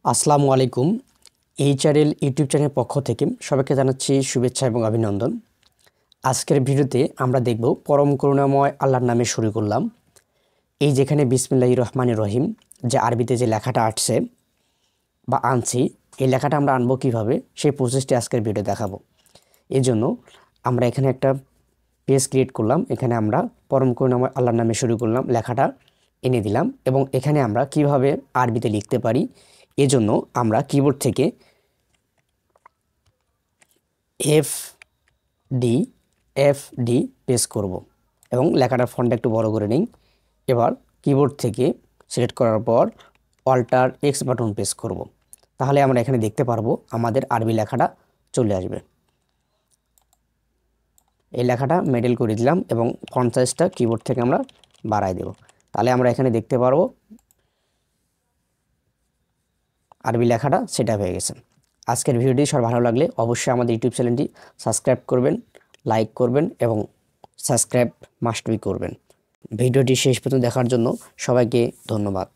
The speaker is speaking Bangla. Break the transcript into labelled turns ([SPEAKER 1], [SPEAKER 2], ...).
[SPEAKER 1] আসসালামু আলাইকুম। এইচআরএল ইউটিউব চ্যানেলের পক্ষ থেকে সবাইকে জানাচ্ছি শুভেচ্ছা এবং অভিনন্দন। আজকের ভিডিওতে আমরা দেখব পরম করুণাময় আল্লাহর নামে শুরু করলাম। এই যেখানে বিসমিল্লাহির রহমানির রহিম যে আরবিতে যে লেখাটা আসছে বা আনছি, এই লেখাটা আমরা আনবো কীভাবে সেই প্রসেসটি আজকের ভিডিও দেখাবো। এই জন্য আমরা এখানে একটা পেজ ক্রিয়েট করলাম। এখানে আমরা পরম করুণাময় আল্লাহর নামে শুরু করলাম, লেখাটা এনে দিলাম এবং এখানে আমরা কিভাবে আরবিতে লিখতে পারি এজন্য আমরা কিবোর্ড থেকে এফ ডি প্রেস করব এবং লেখাটার ফন্টটা একটু বড় করে নিই। এবার কিবোর্ড থেকে সিলেক্ট করার পর অল্টার এক্স বাটন প্রেস করব। তাহলে আমরা এখানে দেখতে পারবো আমাদের আরবি লেখাটা চলে আসবে। এই লেখাটা মেডেল করে দিলাম এবং ফন্ট সাইজটা কিবোর্ড থেকে আমরা বাড়াই দেব। তাহলে আমরা এখানে দেখতে পারবো আরবি লেখাটা সেটা হয়ে গেছে। আজকের ভিডিওটি সবার ভালো লাগলে অবশ্যই আমাদের ইউটিউব চ্যানেলটি সাবস্ক্রাইব করবেন, লাইক করবেন এবং সাবস্ক্রাইব মাস্ট বি করবেন। ভিডিওটি শেষ পর্যন্ত দেখার জন্য সবাইকে ধন্যবাদ।